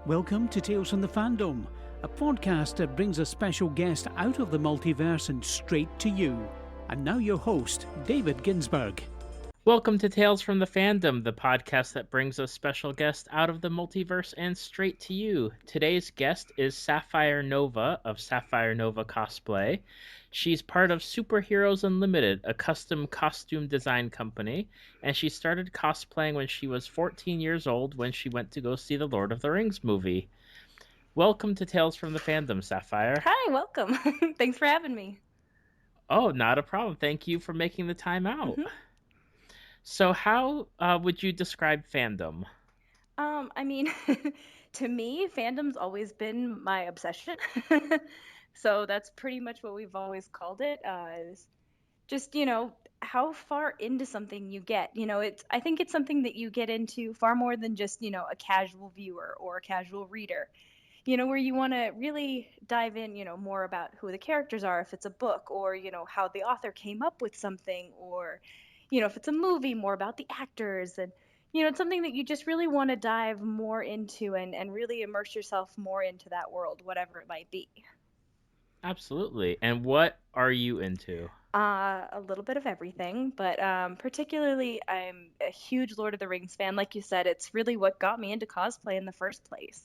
Welcome to Tales from the Fandom, a podcast that brings a special guest out of the multiverse and straight to you. And now your host, David Ginsburg. Welcome to Tales from the Fandom, the podcast that brings a special guest out of the multiverse and straight to you. Today's guest is Sapphire Nova of Sapphire Nova Cosplay. She's part of Superheroes Unlimited, a custom costume design company, and she started cosplaying when she was 14 years old when she went to go see the Lord of the Rings movie. Welcome to Tales from the Fandom, Sapphire. Hi, welcome. Thanks for having me. Oh, not a problem. Thank you for making the time out. Mm-hmm. So how would you describe fandom? I mean, to me, fandom's always been my obsession. So that's pretty much what we've always called it. Is just, how far into something you get. I think it's something that you get into far more than just, a casual viewer or a casual reader. Where you want to really dive in, more about who the characters are, if it's a book, or, how the author came up with something, or, if it's a movie, more about the actors. And, it's something that you just really want to dive more into and really immerse yourself more into that world, whatever it might be. Absolutely. And what are you into? A little bit of everything, but particularly I'm a huge Lord of the Rings fan. Like you said, it's really what got me into cosplay in the first place.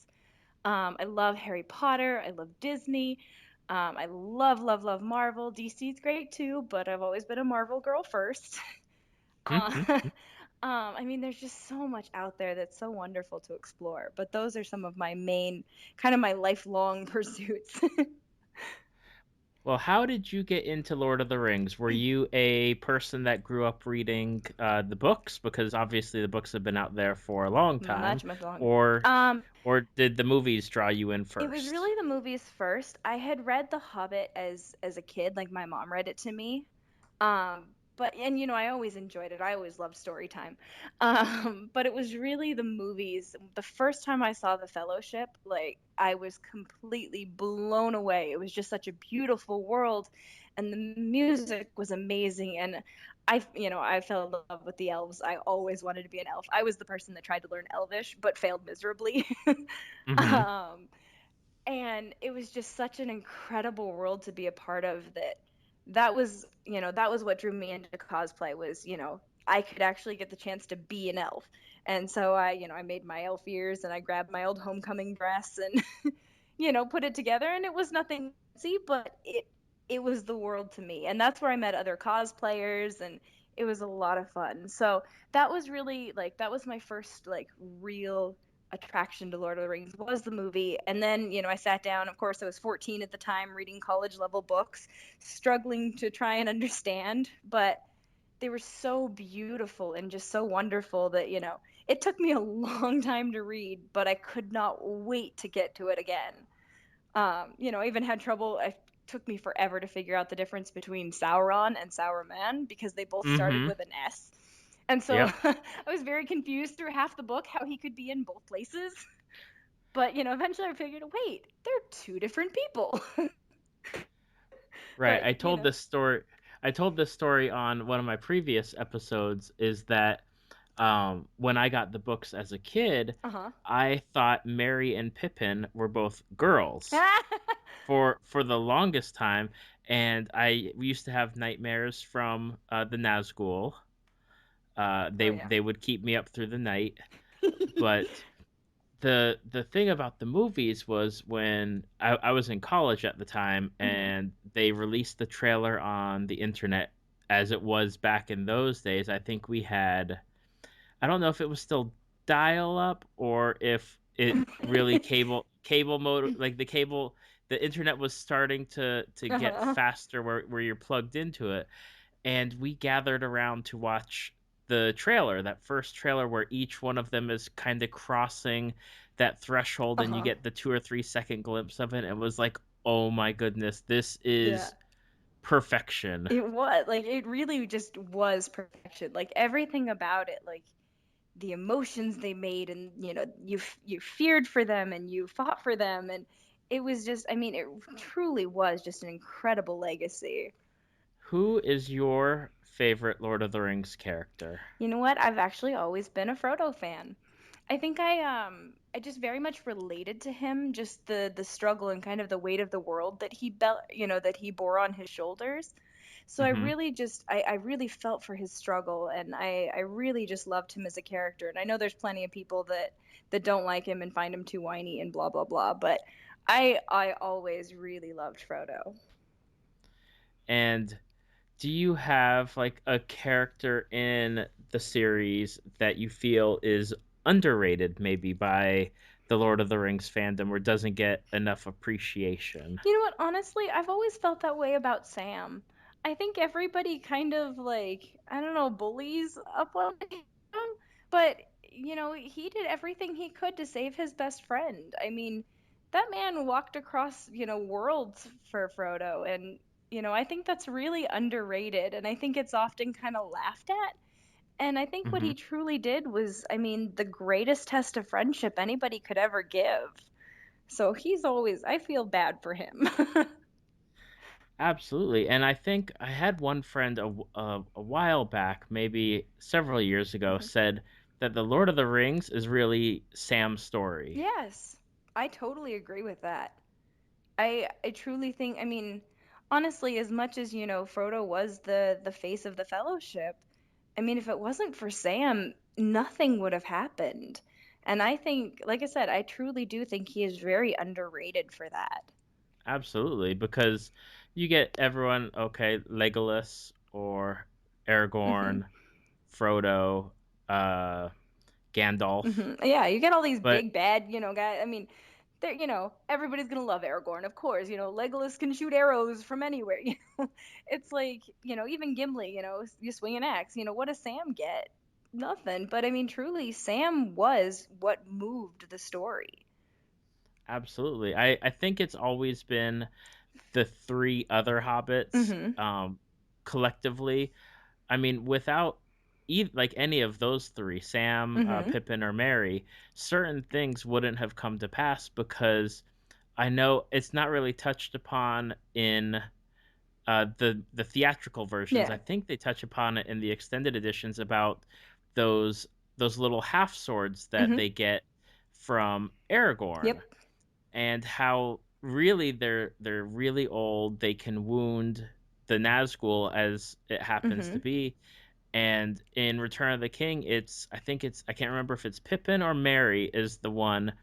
I love Harry Potter. I love Disney. I love, love, love Marvel. DC's great too, but I've always been a Marvel girl first. Uh, I mean, there's just so much out there that's so wonderful to explore. But those are some of my main, kind of my lifelong pursuits. Well, how did you get into Lord of the Rings? Were you a person that grew up reading the books? Because obviously the books have been out there for a long time. Much, much longer. Or or did the movies draw you in It was first? really the movies first. I had read The Hobbit as a kid, like my mom read it to me. But I always enjoyed it. I always loved story time. But it was really the movies. The first time I saw The Fellowship, like I was completely blown away. It was just such a beautiful world, and the music was amazing. And I fell in love with the elves. I always wanted to be an elf. I was the person that tried to learn Elvish but failed miserably. Mm-hmm. um, and it was just such an incredible world to be a part of that was what drew me into cosplay was I could actually get the chance to be an elf. And so I made my elf ears and I grabbed my old homecoming dress and put it together, and it was nothing fancy, but it was the world to me. And that's where I met other cosplayers, and it was a lot of fun. So that was really like that was my first like real attraction to Lord of the Rings was the movie. And then, I sat down. Of course, I was 14 at the time, reading college level books, struggling to try and understand, but they were so beautiful and just so wonderful that, it took me a long time to read, but I could not wait to get to it again. I even had trouble. It took me forever to figure out the difference between Sauron and Sauron because they both started Mm-hmm. with an S. And so Yep. I was very confused through half the book how he could be in both places. But, eventually I figured, wait, they're two different people. Right. But, I told this story on one of my previous episodes is that when I got the books as a kid, uh-huh. I thought Merry and Pippin were both girls for the longest time, and we used to have nightmares from the Nazgul. Oh, They would keep me up through the night, but the thing about the movies was when I was in college at the time, Mhm. and they released the trailer on the internet as it was back in those days. I think we had, I don't know if it was still dial up or if it really cable mode, like the internet was starting to get Uh-huh. faster where you're plugged into it, and we gathered around to watch the trailer, that first trailer where each one of them is kind of crossing that threshold and you Uh-huh. get the 2 or 3 second glimpse of it. It was like, oh my goodness, this Yeah. is perfection. It was like it really just was perfection. Like everything about it, like the emotions they made, and you feared for them and you fought for them, and it was just, I mean, it truly was just an incredible legacy. Who is your favorite Lord of the Rings character? You know what? I've actually always been a Frodo fan. I think I just very much related to him, just the struggle and kind of the weight of the world that that he bore on his shoulders. So Hmm. I really felt for his struggle, and I really just loved him as a character. And I know there's plenty of people that don't like him and find him too whiny and blah blah blah, but I always really loved Frodo. And do you have like a character in the series that you feel is underrated maybe by the Lord of the Rings fandom or doesn't get enough appreciation? You know what? Honestly, I've always felt that way about Sam. I think everybody kind of like, I don't know, bullies up on him, but he did everything he could to save his best friend. I mean, that man walked across, worlds for Frodo, and I think that's really underrated, and I think it's often kind of laughed at. And I think what Hmm. he truly did was, I mean, the greatest test of friendship anybody could ever give. So I feel bad for him. Absolutely. And I think I had one friend a while back, maybe several years ago, Mhm. said that the Lord of the Rings is really Sam's story. Yes, I totally agree with that. I truly think, I mean, honestly, as much as, Frodo was the face of the fellowship, I mean, if it wasn't for Sam, nothing would have happened. And I think, like I said, I truly do think he is very underrated for that. Absolutely, because you get everyone, okay, Legolas or Mhm. Aragorn, Frodo, uh, Gandalf, Yeah, you get all these but big bad, guys. I mean, everybody's gonna love Aragorn, of course. Legolas can shoot arrows from anywhere. It's like, even Gimli. You swing an axe. What does Sam get? Nothing. But I mean, truly, Sam was what moved the story. absolutely. I think it's always been the three other hobbits Mhm. collectively. I mean, without like any of those three, Sam, Mhm. Pippin, or Mary, certain things wouldn't have come to pass because I know it's not really touched upon in the theatrical versions. I Yeah. think they touch upon it in the extended editions about those those little half swords that Mhm. they get from Aragorn Yep. and how really they're really old. They can wound the Nazgul as it happens to Mhm. be. And in Return of the King, I can't remember if it's Pippin or Merry is the one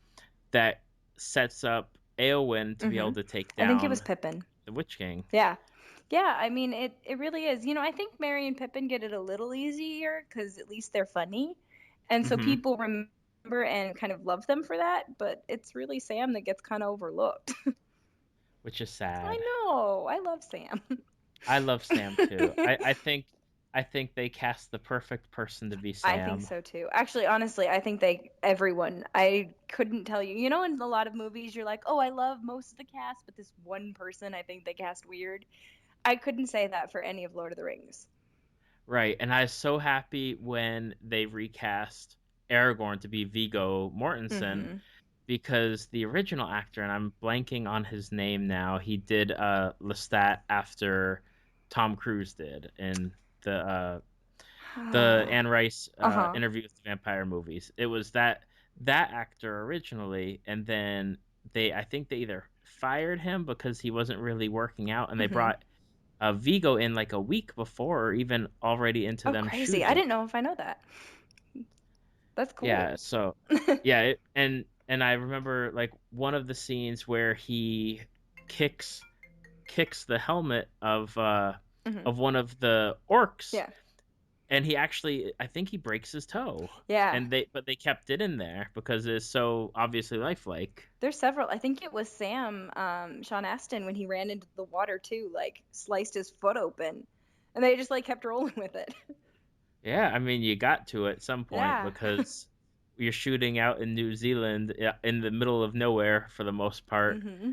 that sets up Eowyn to be able Mhm. to take I think it was down Pippin. the Witch King. Yeah. Yeah, I mean, it really is. I think Mary and Pippin get it a little easier because at least they're funny. And so Hmm. people remember and kind of love them for that, but it's really Sam that gets kind of overlooked. Which is I sad. know. I love Sam. I love Sam too. I think they cast the perfect person to be I think Sam. so too. Actually, honestly, I think everyone, I couldn't tell you. In a lot of movies, you're like, oh, I love most of the cast, but this one person I think they cast weird. I couldn't say that for any of Lord of the Rings. Right, and I was so happy when they recast Aragorn to be Viggo Mortensen Hmm. because the original actor, and I'm blanking on his name now, he did Lestat after Tom Cruise did in the Anne Rice Uh-huh. interview with the vampire movies. It was that actor originally, and then I think they either fired him because he wasn't really working out, and they Hmm. brought Vigo in like a week before, or even already into Oh, them crazy. I shooting. didn't know if I know that. That's Yeah, cool. so yeah, and I remember like one of the scenes where he kicks the helmet Hmm. of one of the orcs, Yeah. and he actually I think he breaks his toe. Yeah. And they kept it in there because it's so obviously lifelike. There's several. I think it was Sam, Sean Astin, when he ran into the water too, like sliced his foot open. And they just like kept rolling with it. Yeah, I mean you got to at some point Yeah. because you're shooting out in New Zealand in the middle of nowhere for the most part. Hmm.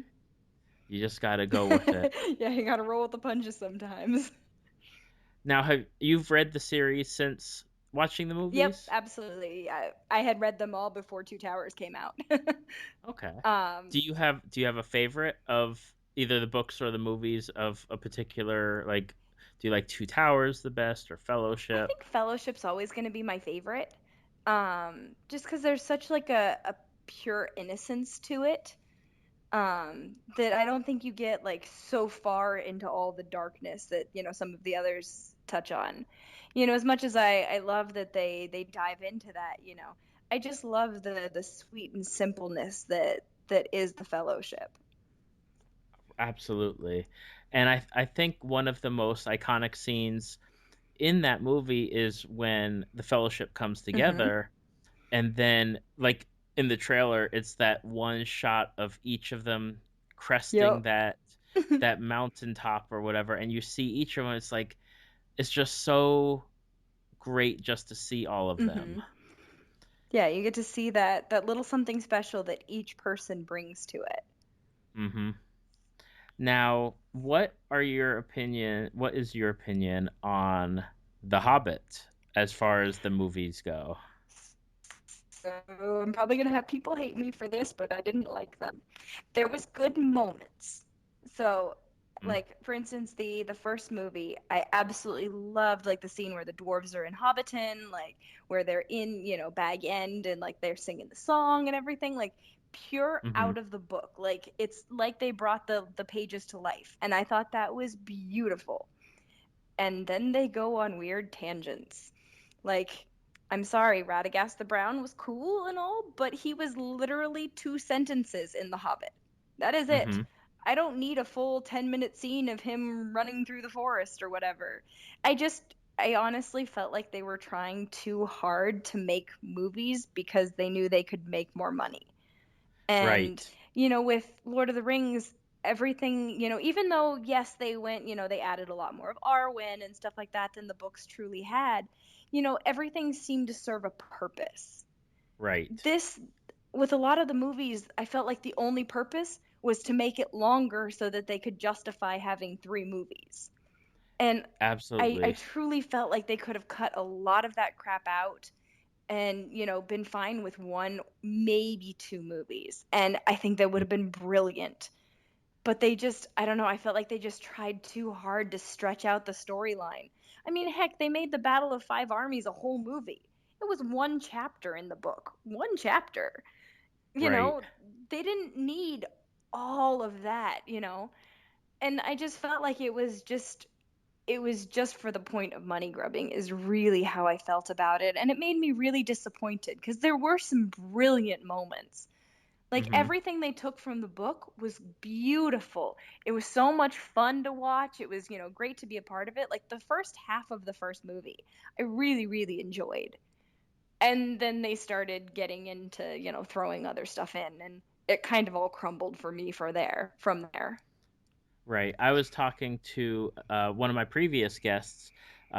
You just got to go with it. Yeah, you gotta roll with the punches sometimes. Now, have you've read the series since watching the Yep, movies? absolutely. I had read them all before Two Towers came out. Okay. um, Do you have a favorite of either the books or the movies of a particular like do you like Two Towers the best or I Fellowship? think Fellowship's always going to be my favorite. Just because there's such like a pure innocence to it, that I don't think you get like so far into all the darkness that, some of the others touch on. As much as I love that they dive into that, I just love the sweet and simpleness that is the Fellowship. Absolutely. And I think one of the most iconic scenes in that movie is when the Fellowship comes Mhm. together, and then, like, in the trailer, it's that one shot of each of them cresting Yep. that mountaintop or whatever, and you see each of them. It's like, it's just so great just to see all of them. Mhm. Yeah, you get to see that little something special that each person brings to it. Hmm. Now, what is your opinion on The Hobbit as far as the movies go? So I'm probably gonna have people hate me for this, but I didn't like them. There was good moments. So, Mm, like for instance, the first movie, I absolutely loved like the scene where the dwarves are in Hobbiton, like where they're in, Bag End and like they're singing the song and everything, like pure mhm, out of the book. Like it's like they brought the pages to life, and I thought that was beautiful. And then they go on weird tangents. Like, I'm sorry, Radagast the Brown was cool and all, but he was literally 2 sentences in The Hobbit. That is it. mhm. I don't need a full 10-minute scene of him running through the forest or whatever. I honestly felt like they were trying too hard to make movies because they knew they could make more money. And, Right, with Lord of the Rings, everything, even though, yes, they went, they added a lot more of Arwen and stuff like that than the books truly had, everything seemed to serve a purpose. right. This, with a lot of the movies, I felt like the only purpose was to make it longer so that they could justify having 3 movies. And I Absolutely. truly felt like they could have cut a lot of that crap out and been fine with one, maybe 2 movies, and I think that would Mm, have been brilliant. But they just, I don't know, I felt like they just tried too hard to stretch out the storyline. I mean, heck, they made the Battle of Five Armies a whole movie. It was one chapter in the book, one chapter. you right. know they didn't need all of that. And I just felt like it was just for the point of money grubbing, is really how I felt about it. And it made me really disappointed because there were some brilliant moments. Like Mhm. everything they took from the book was beautiful. It was so much fun to watch. It was, great to be a part of it. Like the first half of the first movie, I really, really enjoyed. And then they started getting into, throwing other stuff in, and it kind of all crumbled for me from there. Right. I was talking to one of my previous guests,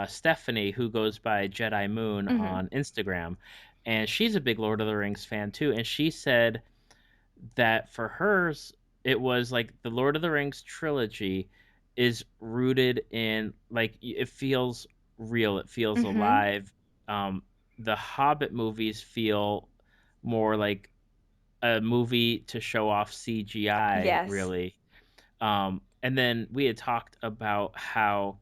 Stephanie, who goes by Jedi Moon Mhm. on Instagram, and she's a big Lord of the Rings fan too. And she said that for hers, it was like the Lord of the Rings trilogy is rooted in, like, it feels real, it feels Mhm. alive. Um, the Hobbit movies feel more like a movie to show off CGI, Yes. really. And then we had talked about how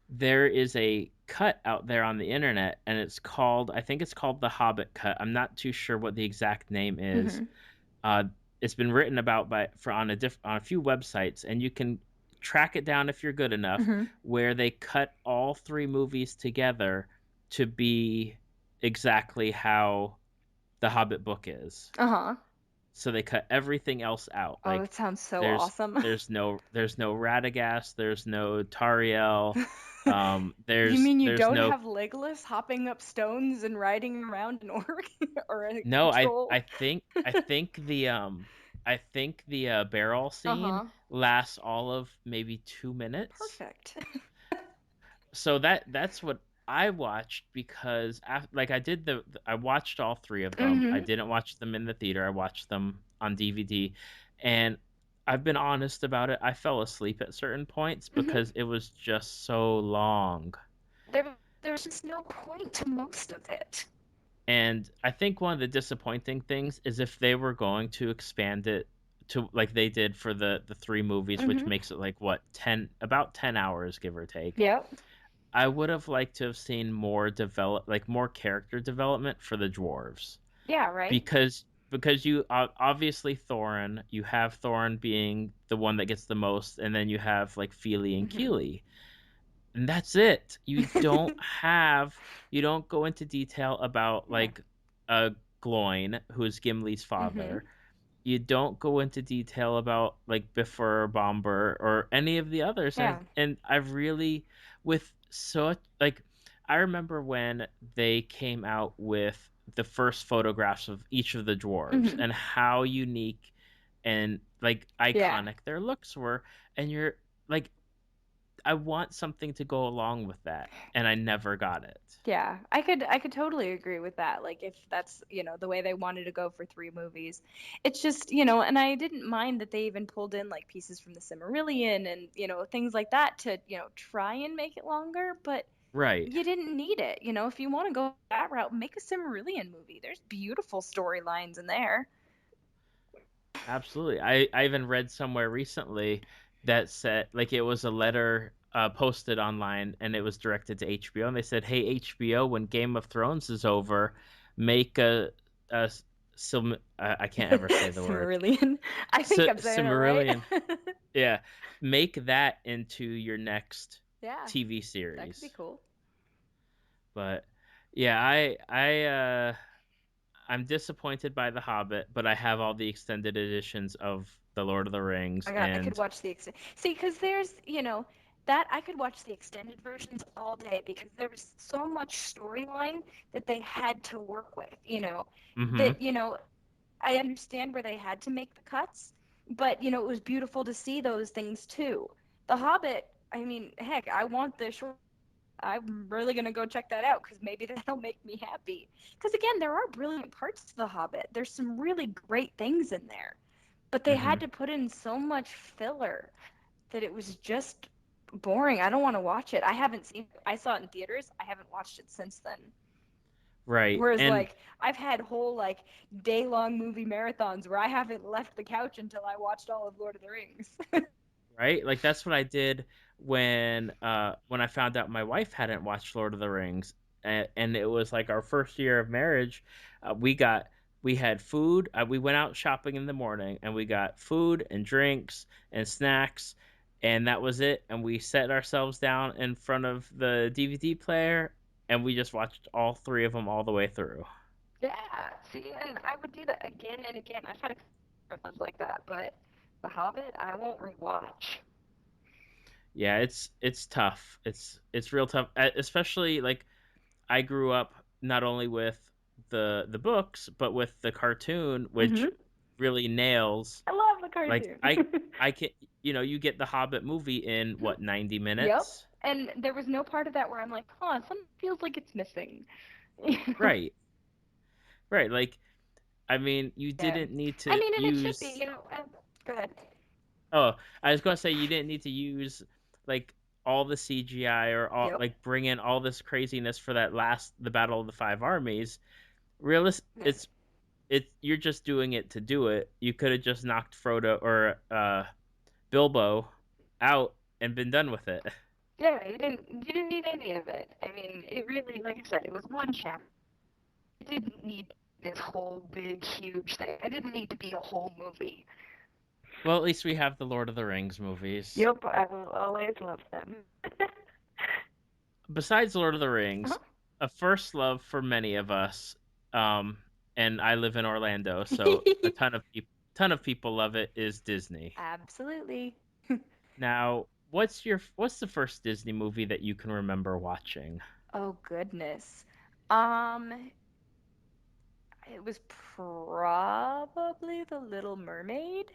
there is a cut out there on the internet, and I think it's called the Hobbit cut. I'm not too sure what the exact name is. Mhm. Uh, it's been written about on a few websites, and you can track it down if you're good enough, Mhm. where they cut all three movies together to be exactly how the Hobbit book is. Uh-huh. So they cut everything else out. Oh, Like, that sounds so there's awesome. there's no Radagast, there's no Tariel, You mean you there's don't no have Legolas hopping up stones and riding around an orc or a no. troll? I think the barrel scene Uh-huh. lasts all of maybe 2 minutes. Perfect. So that's what I watched, because like I watched all three of them. I Mhm. didn't watch them in the theater. I watched them on DVD, and I've been honest about it. I fell asleep at certain points Mhm. because it was just so long. There's just no point to most of it. And I think one of the disappointing things is if they were going to expand it to like they did for the three movies, which Mhm. makes it like what, 10 hours, give or take. Yep. I would have liked to have seen more character development for the dwarves, Yeah, right? because because you obviously Thorin, you have Thorin being the one that gets the most, and then you have like Feely and Mhm. Keely, and that's it. You don't go into detail about Yeah. like Gloin, who is Gimli's Mhm. father. You don't go into detail about like Bifur or Bomber or any of the others, Yeah. and I've really with such like I remember when they came out with the first photographs of each of the dwarves Mhm. and how unique and like Yeah. iconic their looks were, and you're like, I want something to go along with that, and I never got it. Yeah, I could totally agree with that. Like if that's, the way they wanted to go for 3 movies. It's just, and I didn't mind that they even pulled in like pieces from the Silmarillion and, things like that to, try and make it longer, but Right. you didn't need it. If you want to go that route, make a Silmarillion movie. There's beautiful storylines in there. Absolutely. I even read somewhere recently that said like it was a letter posted online and it was directed to HBO and they said, "Hey HBO, when Game of Thrones is over, make a I can't ever say the word. Silmarillion. I think I'm saying it right. Cimmerillion. Yeah, make that into your next Yeah, TV that could be series." cool. But yeah, I'm disappointed by The Hobbit, but I have all the extended editions of The Lord of the Rings My God, I could and watch the see, because there's, that I could watch the extended versions all day because there was so much storyline that they had to work with, mhm. that, I understand where they had to make the cuts, but, it was beautiful to see those things too. The Hobbit, I mean, heck, I want the short. I'm really gonna go check that out because maybe that'll make me happy. Because again, there are brilliant parts to The Hobbit. There's some really great things in there, but they had Mhm. to put in so much filler that it was just boring. I don't want to watch it. I haven't seen it. I saw it in theaters. I haven't watched it since then. Right. Whereas And like I've had whole like day-long movie marathons where I haven't left the couch until I watched all of Lord of the Rings. right? Like that's what I did when I found out my wife hadn't watched Lord of the Rings, and it was like our first year of marriage. We had food. We went out shopping in the morning, and we got food and drinks and snacks, and that was it. And we set ourselves down in front of the DVD player, and we just watched all three of them all the way through. Yeah, see, and I would do that again and again. I've had marathons like that, but The Hobbit, I won't rewatch. Yeah, it's tough. It's real tough, especially like I grew up not only with the books, but with the cartoon, which Hmm. really nails. I love the Like cartoon. I can you get the Hobbit movie in Mhm. what 90 Yep. minutes? And there was no part of that where I'm like, huh, something feels like it's missing. You know? Right, right. Like I mean, you Yeah. didn't need I to mean, and it should be, use. go ahead. Oh, I was gonna say you didn't need to use like all the CGI or all Yep. like bring in all this craziness for the Battle of the Five Armies. Yeah. It's you're just doing it to do it. You could have just knocked Frodo or Bilbo out and been done with it. Yeah, you didn't need any of it. I mean, it really, like I said, it was one chapter. It didn't need this whole big, huge thing. It didn't need to be a whole movie. Well, at least we have the Lord of the Rings movies. Yep, I will always love them. Besides Lord of the Uh-huh. Rings, a first love for many of us, um, and I live in Orlando, so ton of people love it, is Disney. Absolutely. Now, what's the first Disney movie that you can remember watching? Oh goodness. Um, it was probably The Little Mermaid.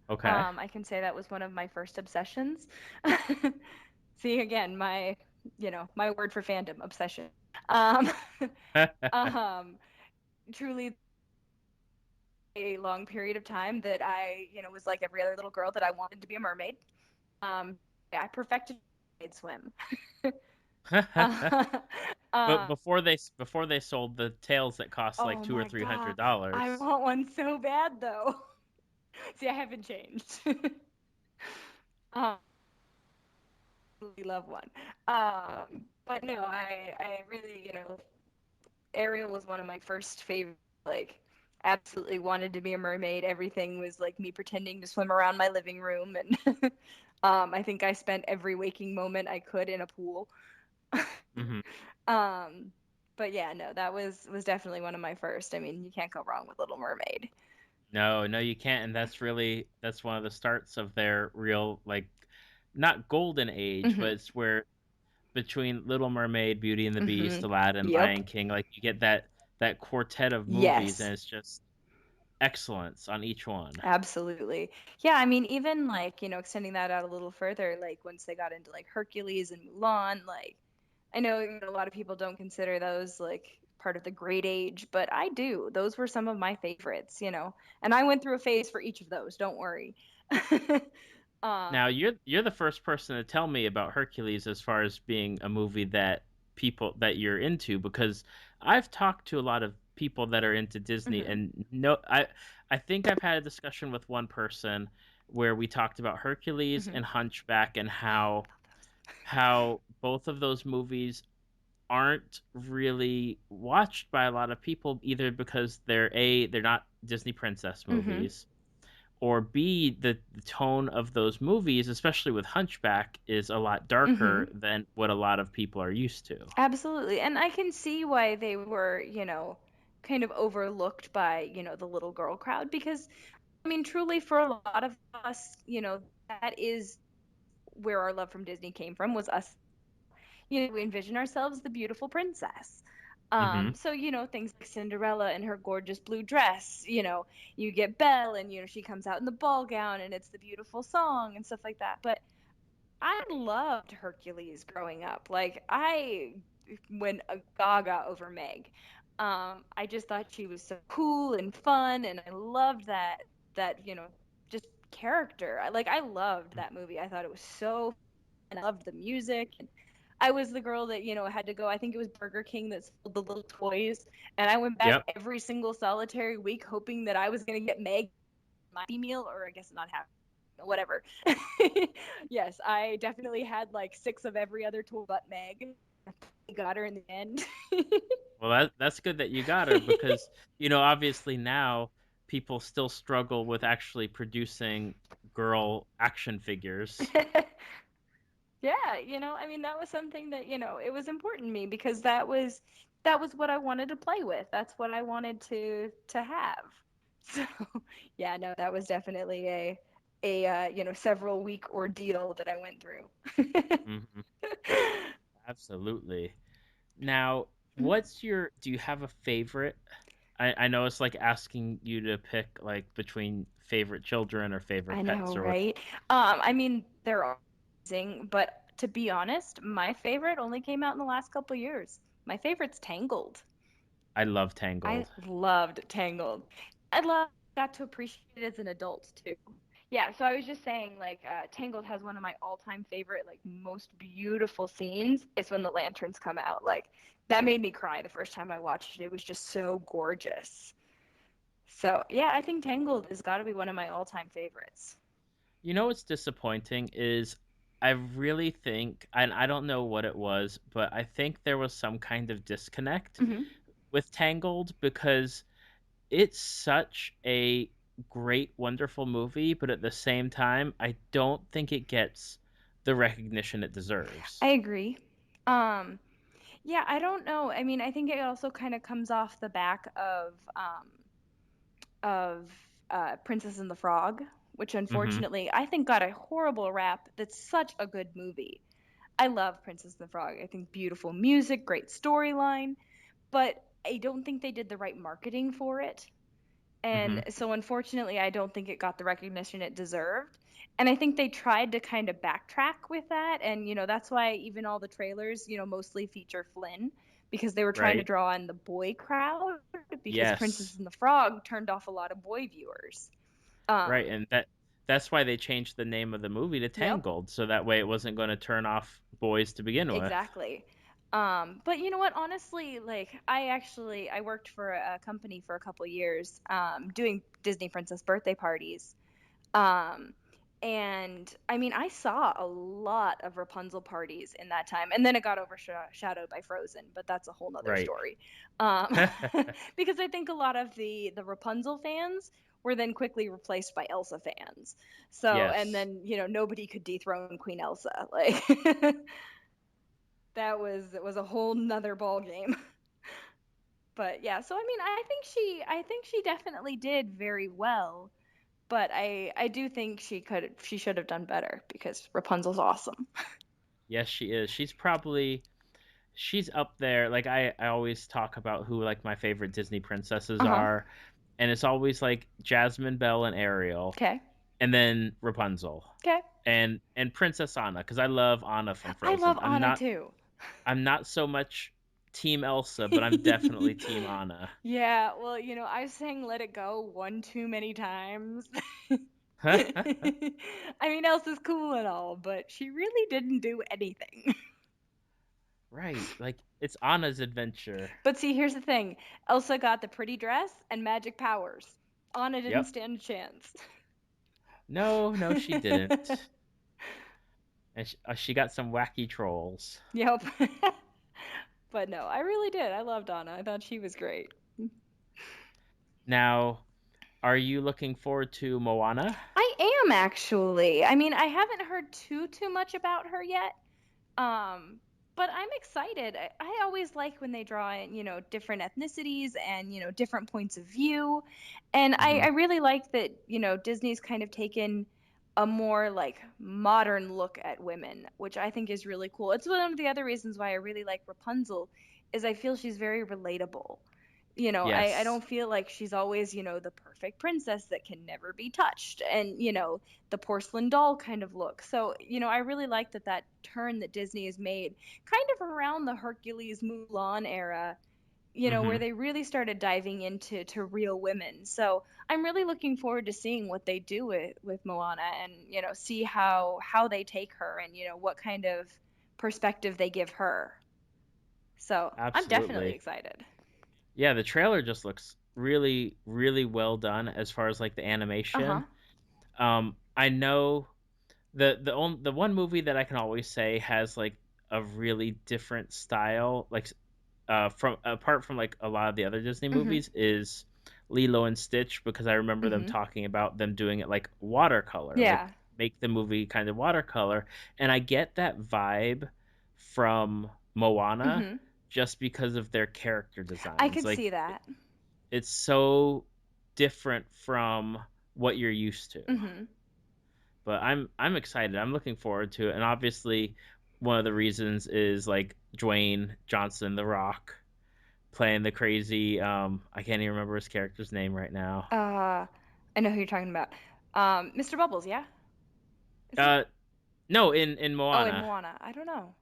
Okay. I can say that was one of my first obsessions. See, again, my word for fandom, obsession. Um, um, truly a long period of time that I, was like every other little girl that I wanted to be a mermaid. Yeah, I perfected mermaid swim. uh, But uh, before they sold the tails that cost like oh two or my three God, hundred I dollars. want one so bad though. See, I haven't changed. Absolutely love one. But no, I really, Ariel was one of my first favorite, like, absolutely wanted to be a mermaid. Everything was like me pretending to swim around my living room, and I think I spent every waking moment I could in a pool. Hmm. um, but yeah, no, that was definitely one of my first. I mean, you can't go wrong with Little Mermaid. No, no, you can't, and that's one of the starts of their real, like, not golden age, but Hmm. it's where between Little Mermaid, Beauty and the Beast, Hmm. Aladdin, Yep. Lion King, like you get that quartet of movies, and Yes. it's just excellence on each one. Absolutely. Yeah, I mean, even like, extending that out a little further, like once they got into like Hercules and Mulan, like I know, a lot of people don't consider those like part of the great age, but I do. Those were some of my favorites. And I went through a phase for each of those, don't worry. um, Now you're the first person to tell me about Hercules as far as being a movie that people that you're into, because I've talked to a lot of people that are into Disney, mhm, and no, I think I've had a discussion with one person where we talked about Hercules mhm. and Hunchback, and how both of those movies aren't really watched by a lot of people, either because they're not Disney princess Mhm. movies, or B, the tone of those movies, especially with Hunchback, is a lot darker Mhm. than what a lot of people are used to. Absolutely. And I can see why they were, kind of overlooked by, the little girl crowd because I mean, truly for a lot of us, that is where our love from Disney came from was us. We envision ourselves the beautiful princess. Hmm. So, things like Cinderella and her gorgeous blue dress, you get Belle and, she comes out in the ball gown and it's the beautiful song and stuff like that. But I loved Hercules growing up. Like, I went gaga over Meg. I just thought she was so cool and fun, and I loved that, just character. I loved that movie. I thought it was so and I loved the music. And I was the girl that, had to go. I think it was Burger King that sold the little toys. And I went back Yep. every single solitary week hoping that I was going to get Meg my Happy Meal, or I guess not Happy Meal, whatever. Yes, I definitely had like six of every other toy but Meg. I got her in the end. Well, that's good that you got her, because obviously now people still struggle with actually producing girl action figures. Yeah, I mean that was something that, it was important to me because that was what I wanted to play with. That's what I wanted to have. So, yeah, no, that was definitely a several week ordeal that I went through. Hmm. Absolutely. Now, do you have a favorite? I know it's like asking you to pick like between favorite children or favorite I know, pets or what. right? I mean, they're all amazing, but to be honest, my favorite only came out in the last couple years. My favorite's Tangled. I love I Tangled. loved Tangled. Got to appreciate it as an adult too. Yeah, so I was just saying, like, Tangled has one of my all-time favorite, like, most beautiful scenes. It's when the lanterns come out. Like, that made me cry the first time I watched it. It was just so gorgeous. So, yeah, I think Tangled has got to be one of my all-time favorites. You know what's disappointing is I really think, and I don't know what it was, but I think there was some kind of disconnect Hmm. with Tangled, because it's such a great, wonderful movie, but at the same time, I don't think it gets the recognition it deserves. I agree. Um, yeah, I don't know. I mean, I think it also kind of comes off the back of Princess and the Frog, which Hmm. unfortunately I think got a horrible rap. That's such a good movie. I love Princess and the Frog. I think beautiful music, great storyline, but I don't think they did the right marketing for it. Hmm. And so unfortunately, I don't think it got the recognition it deserved. And I think they tried to kind of backtrack with that. And, that's why even all the trailers, mostly feature Flynn because they were trying to Right? draw in the boy crowd because Princess Yes. and the Frog turned off a lot of boy viewers. Right, Um, and that's why they changed the name of the movie to yep. Tangled, so that way it wasn't going to turn off boys to begin with. Exactly. But you know what? Honestly, like I worked for a company for a couple years, doing Disney princess birthday parties. Um, And I mean, I saw a lot of Rapunzel parties in that time, and then it got overshadowed by Frozen, but that's a whole nother Right. story. Because I think a lot of the Rapunzel fans were then quickly replaced by Elsa fans. So, and Yes. then nobody could dethrone Queen Elsa. Like it was a whole nother ball game. But yeah, so I mean, I think she definitely did very well. But I do think she should have done better because Rapunzel's awesome. Yes, she is. She's up there. Like I always talk about who like my favorite Disney princesses Uh-huh. are, and it's always like Jasmine, Belle, and Ariel, Okay. and then Rapunzel, Okay. and Princess Anna because I love Anna from I love Frozen. Anna too. I'm not so much Team Elsa, but I'm definitely Team Anna. Yeah, well, I sang Let It Go one too many times. I mean, Elsa's cool and all, but she really didn't do anything. Right, like it's Anna's adventure. But see, here's the thing. Elsa got the pretty dress and magic powers. Anna didn't Yep. stand a chance. No, no, she didn't. And she got some wacky trolls. Yep. But no, I really did. I loved Anna. I thought she was great. Now, are you looking forward to Moana? I am actually. I mean, I haven't heard too much about her yet. Um, but I'm excited. I always like when they draw in, different ethnicities and, different points of view. And I Hmm. really like that, Disney's kind of taken a more like modern look at women, which I think is really cool. It's one of the other reasons why I really like Rapunzel is I feel she's very relatable. I Yes, don't feel like she's always, the perfect princess that can never be touched and, the porcelain doll kind of look. So, I really like that turn that Disney has made kind of around the Hercules Mulan era, where hmm they really started diving into real women. So I'm really looking forward to seeing what they do with Moana and, see how they take her and, what kind of perspective they give her. So I'm definitely absolutely. excited. Yeah, the trailer just looks really, really well done as far as like the Uh-huh. animation. I know the one movie that I can always say has like a really different style, like from apart from like a lot of the other Disney Mhm. movies, is Lilo and Stitch because I remember them Mhm. talking about them doing it like watercolor, like Yeah. make the movie kind of watercolor, and I get that vibe from Moana Mhm. just because of their character I designs. could Like see that. it's so different from what you're used to. Mhm. But I'm excited. I'm looking forward to it. And obviously one of the reasons is like Dwayne Johnson, The Rock, playing the crazy I can't even remember his character's name right now. Uh, I know who you're talking about. Mr. Bubbles, yeah? Is it? Uh no, in Oh, in Moana. Moana. I don't know.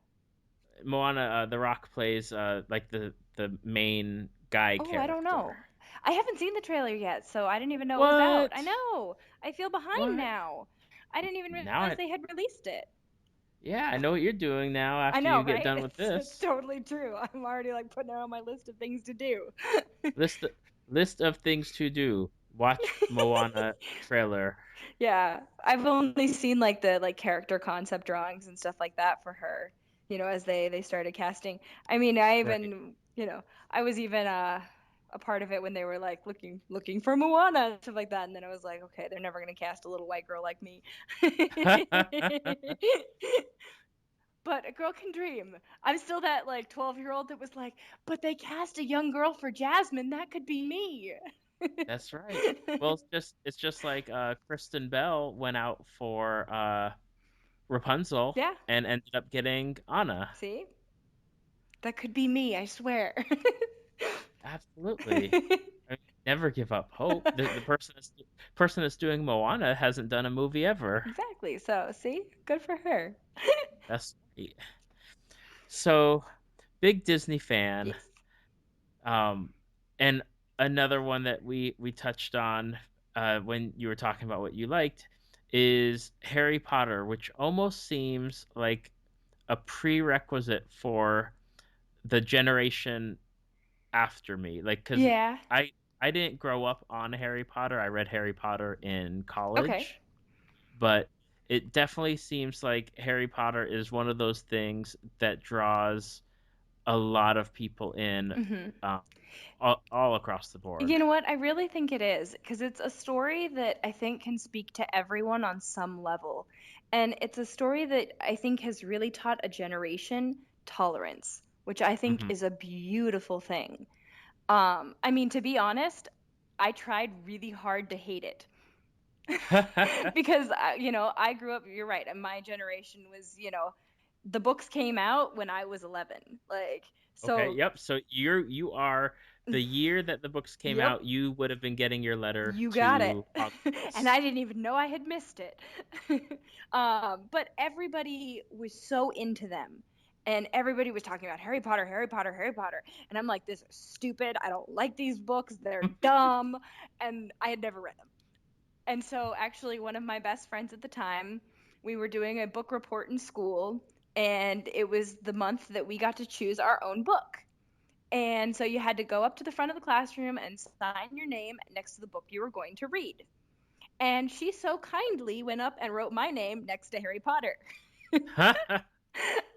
Moana, The Rock plays like the main guy Oh, I don't character. know. I haven't seen the trailer yet, so I didn't even know it was out. I What? know. I feel behind What? now. I didn't even Now realize they had released it. yeah, I know what you're doing now I after know, you get right? done with It's this. totally true. I'm already like putting it on my list of things to do. List list of things to do. Watch Moana trailer. Yeah, I've only seen like the character concept drawings and stuff like that for her, as they started casting. I mean, Right. I was even a part of it when they were like looking for Moana and stuff like that, and then I was like, okay, they're never gonna cast a little white girl like me. But a girl can dream. I'm still that like 12-year-old that was like, but they cast a young girl for Jasmine, that could be me. That's right. Well, it's just like Kristen Bell went out for Rapunzel Yeah, and ended up getting Anna. see? That could be me, I swear. Absolutely. I mean, never give up hope. The person that's doing Moana hasn't done a movie ever. Exactly. So, see? Good for her. That's right. So, big Disney fan. Yes. Um, and another one that we touched on when you were talking about what you liked is Harry Potter, which almost seems like a prerequisite for the generation after me. Like, because Yeah. I I didn't grow up on Harry Potter. I read Harry Potter in Okay. college, but it definitely seems like Harry Potter is one of those things that draws a lot of people in, Hmm. uh, all across the board. You know what? I really think it is because it's a story that I think can speak to everyone on some level. And it's a story that I think has really taught a generation tolerance, which I think Hmm. is a beautiful thing. I mean, to be honest, I tried really hard to hate it. Because I grew up, you're right, and my generation was, the books came out when I was 11. Like, Okay, so yep. So you are the year that the books came yep, out, you would have been getting your letter you got it. to And Hogwarts. I didn't even know I had missed it. But everybody was so into them. And everybody was talking about Harry Potter, Harry Potter, Harry Potter. And I'm like, this is stupid. I don't like these books. They're dumb. And I had never read them. And so, actually, one of my best friends at the time, we were doing a book report in school, and it was the month that we got to choose our own book. And so, you had to go up to the front of the classroom and sign your name next to the book you were going to read. And she so kindly went up and wrote my name next to Harry Potter.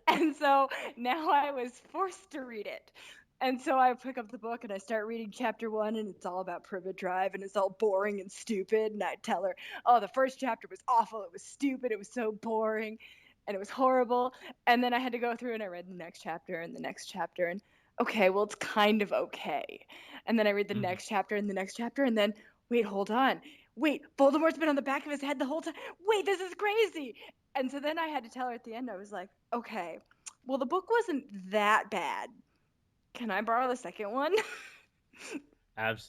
And so now I was forced to read it. And so I pick up the book and I start reading chapter 1, and it's all about Privet Drive, and it's all boring and stupid. And I tell her, oh, the first chapter was awful. It was stupid. It was so boring and it was horrible. And then I had to go through and I read the next chapter and the next chapter. And okay, well, it's kind of okay. And then I read the Mhm. next chapter and the next chapter. And then, wait, hold on. Wait, Voldemort's been on the back of his head the whole time. Wait, this is crazy. And so then I had to tell her at the end, I was like, okay, well, the book wasn't that bad. Can I borrow the second one?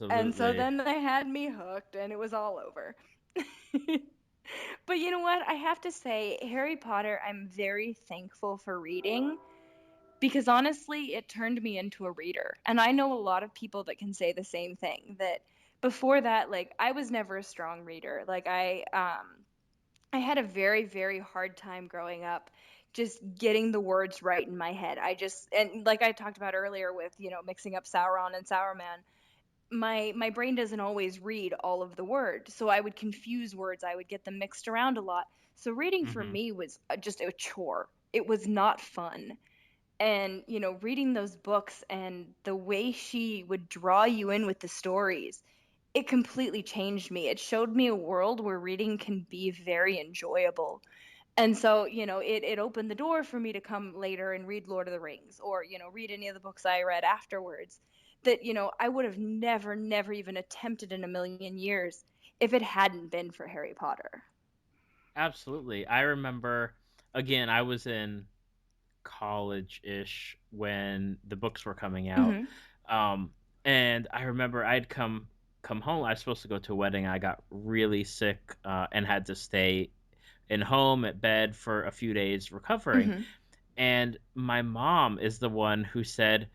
And so Absolutely. then they had me hooked, and it was all over. But you know what? I have to say, Harry Potter, I'm very thankful for reading because honestly, it turned me into a reader. And I know a lot of people that can say the same thing that before that, like, I was never a strong reader. Like, I had a very, very hard time growing up just getting the words right in my head. And like I talked about earlier with, mixing up Sauron and Sourman, my brain doesn't always read all of the words. So I would confuse words, I would get them mixed around a lot. So reading for Hmm. me was just a chore. It was not fun. And, reading those books and the way she would draw you in with the stories, it completely changed me. It showed me a world where reading can be very enjoyable. And so, it opened the door for me to come later and read Lord of the Rings or, read any of the books I read afterwards that, I would have never, never even attempted in a million years if it hadn't been for Harry Potter. Absolutely. I remember, again, I was in college-ish when the books were coming out. Hmm. Um, and I remember I'd come home. I was supposed to go to a wedding. I got really sick, and had to stay in home at bed for a few days recovering. Hmm. And my mom is the one who said,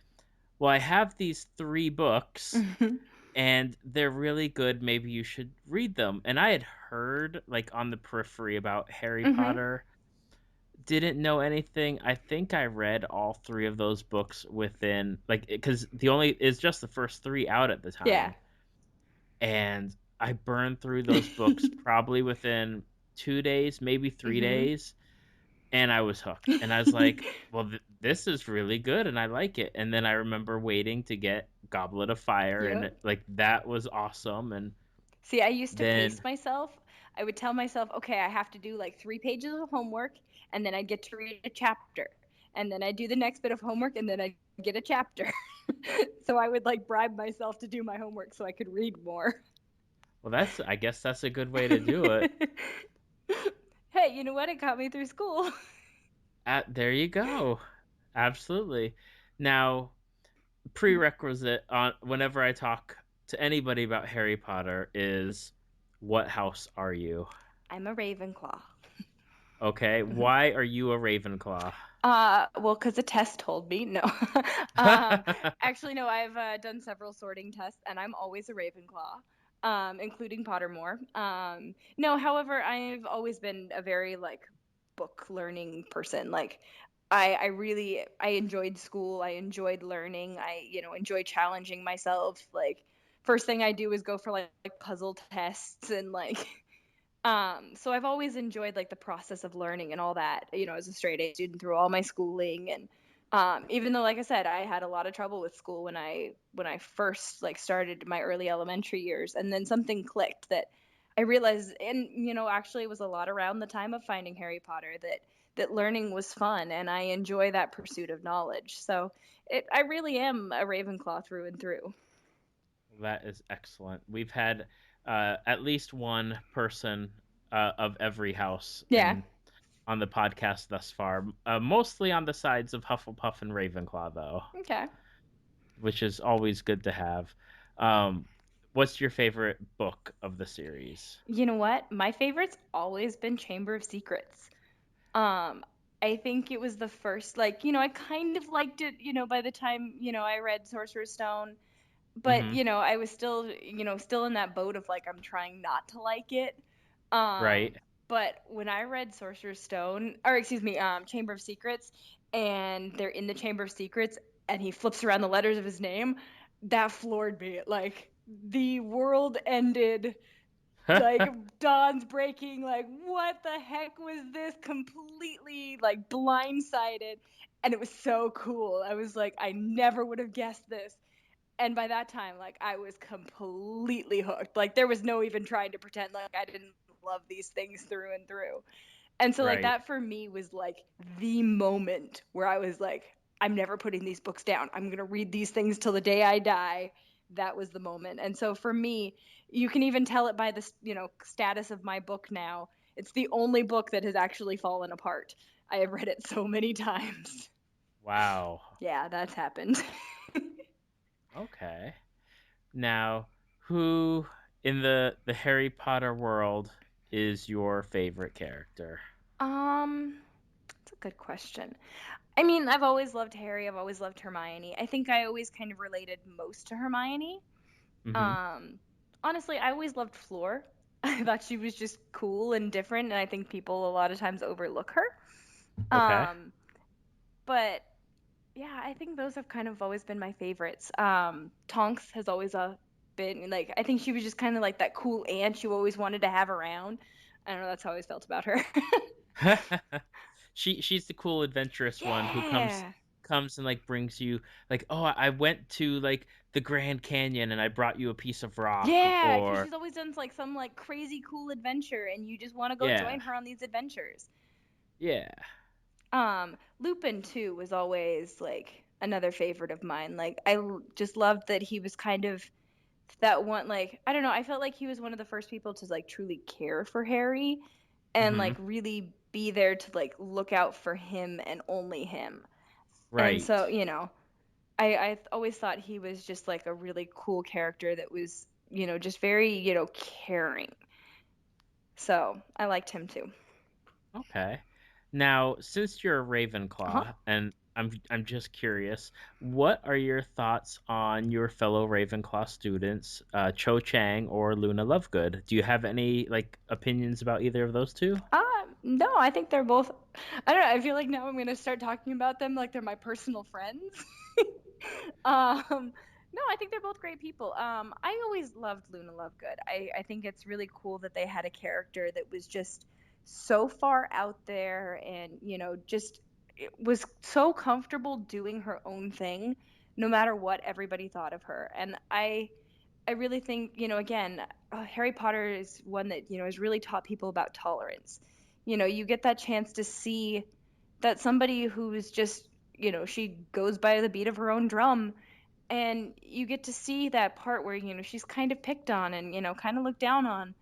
"Well, I have these 3 books Hmm. and they're really good. Maybe you should read them." And I had heard like on the periphery about Harry Hmm. Potter, didn't know anything. I think I read all 3 of those books within like because the only is just the first 3 out at the Yeah. time, and I burned through those books probably within 2 days, maybe 3 days, and I was hooked. And I was like, "Well, this is really good, and I like it." And then I remember waiting to get Goblet of Fire, and Yep. like that was awesome. And See, I used to pace then, myself. I would tell myself, okay, I have to do like 3 pages of homework, and then I get to read a chapter. And then I do the next bit of homework, and then I get a chapter. So I would like bribe myself to do my homework so I could read more. well, I guess that's a good way to do it. Hey, you know what? It got me through school. There you go. Absolutely. Now, prerequisite on whenever I talk to anybody about Harry Potter is, what house are you? I'm a Ravenclaw. Okay, Mhm. why are you a Ravenclaw? Well, because the test told me. No. uh, Actually, no, I've done several sorting tests, and I'm always a Ravenclaw, including Pottermore. No, however, I've always been a very, like, book learning person. Like, I enjoyed school. I enjoyed learning. I, enjoy challenging myself. Like, first thing I do is go for, like puzzle tests and, like, So I've always enjoyed like the process of learning and all that, as a straight A student through all my schooling. And even though, like I said, I had a lot of trouble with school when I first like started my early elementary years, and then something clicked that I realized, and actually it was a lot around the time of finding Harry Potter that learning was fun, and I enjoy that pursuit of knowledge. So I really am a Ravenclaw through and through. That is excellent. We've had at least one person of every house Yeah. in on the podcast thus far. Mostly on the sides of Hufflepuff and Ravenclaw, though, Okay. which is always good to have. Um, what's your favorite book of the series? You know what? My favorite's always been Chamber of Secrets. Um, I think it was the first, like, I kind of liked it, by the time, I read Sorcerer's Stone, but, Mm-hmm. I was still, still in that boat of like, I'm trying not to like it. Um, Right. but when I read Sorcerer's Stone, or excuse me, Chamber of Secrets, and they're in the Chamber of Secrets, and he flips around the letters of his name, that floored me. Like, the world ended, like dawn's breaking, like what the heck was this, completely like blindsided, and it was so cool. I was like, I never would have guessed this. And by that time, like, I was completely hooked. Like, there was no even trying to pretend like I didn't love these things through and through. And so, like, Right. that for me was like the moment where I was like, I'm never putting these books down. I'm going to read these things till the day I die. That was the moment. And so for me, you can even tell it by the, status of my book now. It's the only book that has actually fallen apart. I have read it so many times. Wow. Yeah, that's happened. Okay. Now, who in the Harry Potter world is your favorite character? That's a good question. I mean, I've always loved Harry. I've always loved Hermione. I think I always kind of related most to Hermione. Mm-hmm. Um, Honestly, I always loved Fleur. I thought she was just cool and different, and I think people a lot of times overlook her. Okay. Um, but yeah, I think those have kind of always been my favorites. Tonks has always been like, I think she was just kind of like that cool aunt you always wanted to have around. I don't know, that's how I always felt about her. She's the cool adventurous one who comes Yeah. comes and like brings you like, oh, I went to like the Grand Canyon and I brought you a piece of rock, Yeah, because or she's always done like some like crazy cool adventure, and you just want to go yeah, join her on these adventures. yeah. Lupin too was always like another favorite of mine. Like just loved that he was kind of that one, like, I don't know, I felt like he was one of the first people to like truly care for Harry and Mm-hmm. like really be there to like look out for him and only him. And Right. so, I always thought he was just like a really cool character that was, just very, caring. So I liked him too. Okay. Now, since you're a Uh-huh. Ravenclaw, and I'm just curious, what are your thoughts on your fellow Ravenclaw students, Cho Chang or Luna Lovegood? Do you have any like opinions about either of those two? No, I think they're both. I don't know. I feel like now I'm gonna start talking about them like they're my personal friends. No, I think they're both great people. I always loved Luna Lovegood. I think it's really cool that they had a character that was just so far out there, and just it was so comfortable doing her own thing, no matter what everybody thought of her. And I really think, again, Harry Potter is one that, has really taught people about tolerance. You get that chance to see that somebody who's just, she goes by the beat of her own drum, and you get to see that part where, she's kind of picked on and, kind of looked down on.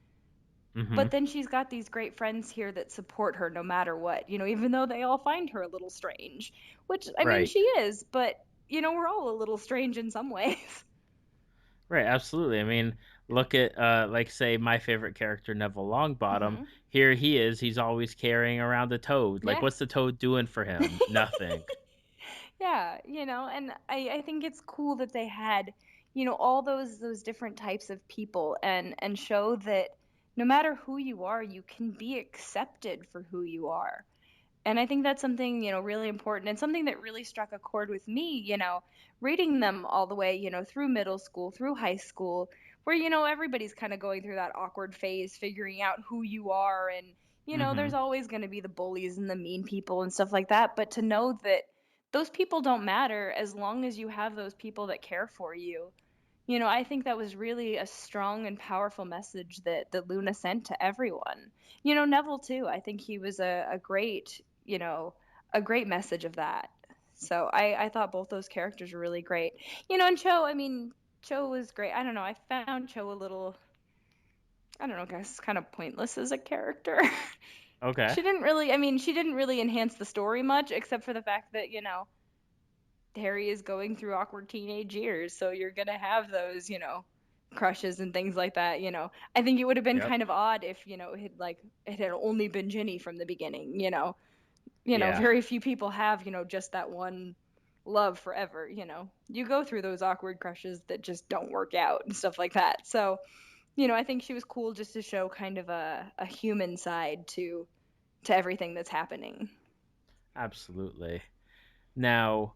Mm-hmm. But then she's got these great friends here that support her no matter what, even though they all find her a little strange, which, I mean, Right. she is, but, we're all a little strange in some ways. Right, absolutely. I mean, look at like say my favorite character Neville Longbottom. Hmm. Here he is, he's always carrying around a toad. Like Yeah. what's the toad doing for him? Nothing. Yeah, and I think it's cool that they had, all those different types of people, and show that no matter who you are, you can be accepted for who you are. And I think that's something, really important, and something that really struck a chord with me, reading them all the way, through middle school, through high school, where everybody's kind of going through that awkward phase, figuring out who you are, and there's Mhm. always going to be the bullies and the mean people and stuff like that, but to know that those people don't matter as long as you have those people that care for you. I think that was really a strong and powerful message that Luna sent to everyone. Neville too. I think he was a great, a great message of that. So I thought both those characters were really great. And Cho, I mean, Cho was great. I don't know. I found Cho a little, I don't know, guys, kind of pointless as a character. Okay. She didn't really enhance the story much, except for the fact that, Harry is going through awkward teenage years, so you're gonna have those, crushes and things like that. I think it would have been Yep. kind of odd if, it had only been Ginny from the beginning. Yeah. Very few people have, just that one love forever. You go through those awkward crushes that just don't work out and stuff like that. So, I think she was cool just to show kind of a human side to everything that's happening. Absolutely. Now,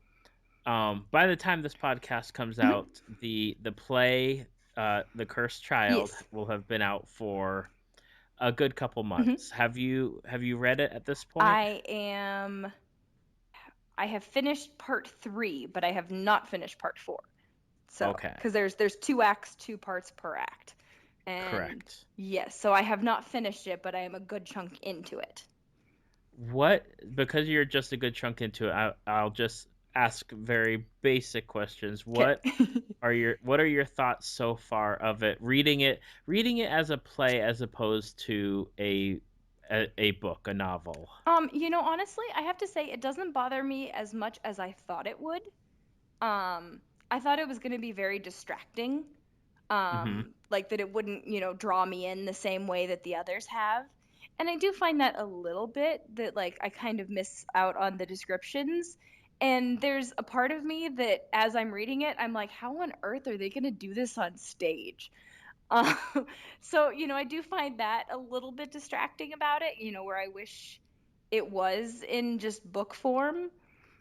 by the time this podcast comes Mhm. out, the play, The Cursed Child, Yes. will have been out for a good couple Mhm. months. Have you read it at this point? I am I have finished part 3, but I have not finished part 4. So, Okay. because there's 2 acts, 2 parts per act. And Correct. yes, so I have not finished it, but I am a good chunk into it. What, because you're just a good chunk into it, I'll just ask very basic questions. Okay. What are your thoughts so far of it? Reading it as a play as opposed to a book, a novel. Honestly, I have to say it doesn't bother me as much as I thought it would. I thought it was going to be very distracting. Mhm. Like that it wouldn't, draw me in the same way that the others have. And I do find that a little bit that like I kind of miss out on the descriptions. And there's a part of me that as I'm reading it, I'm like, how on earth are they going to do this on stage? Uh, so, I do find that a little bit distracting about it, where I wish it was in just book form.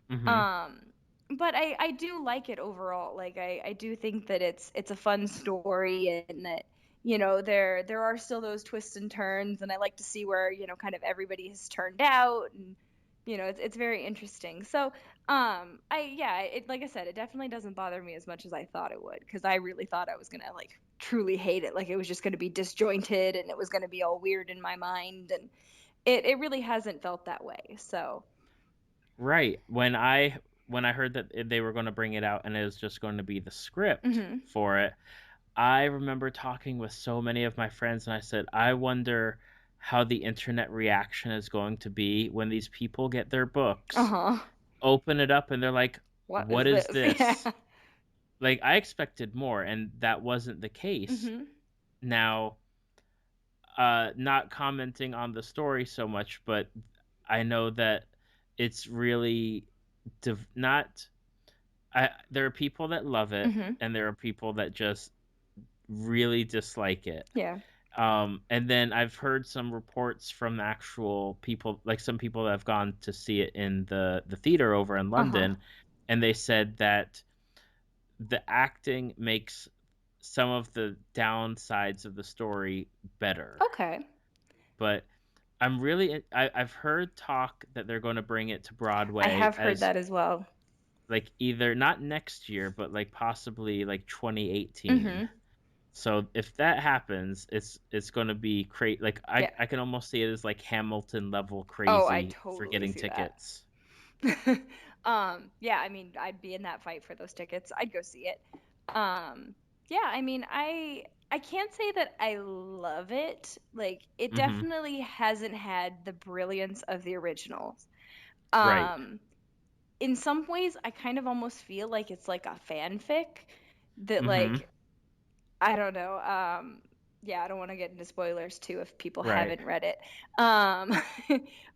Mhm. Um, but I do like it overall. Like I do think that it's a fun story, and that there are still those twists and turns, and I like to see where kind of everybody has turned out, and it's very interesting. So it, like I said, it definitely doesn't bother me as much as I thought it would, because I really thought I was gonna like truly hate it, like it was just gonna be disjointed and it was gonna be all weird in my mind, and it really hasn't felt that way. So Right. When I heard that they were going to bring it out and it was just going to be the script mhm. for it, I remember talking with so many of my friends and I said, "I wonder how the internet reaction is going to be when these people get their books, Uh-huh. open it up and they're like, What "What is is this? Yeah. this?" Like I expected more and that wasn't the case. Mhm. Now, not commenting on the story so much, but I know that it's really not. There are people that love it, Mhm. and there are people that just really dislike it. Yeah. And then I've heard some reports from actual people, like some people that have gone to see it in the theater over in Uh-huh. London, and they said that the acting makes some of the downsides of the story better. Okay. But I've heard talk that they're going to bring it to I Broadway have heard as that as well. like either not next year, but like possibly like 2018. Mhm. So if that happens, it's going to be crazy. Like I Yeah. I can almost see it as like Hamilton level Oh, I crazy for totally getting see that. tickets. Yeah, I mean, I'd be in that fight for those tickets. I'd go see it. Yeah, I mean, I can't say that I love it. Like, it Mhm. definitely hasn't had the brilliance of the originals. Right. Um, in some ways, I kind of almost feel like it's like a fanfic that Mhm. like I don't know. Yeah, I don't want to get into spoilers too if people Right. haven't read it. Um,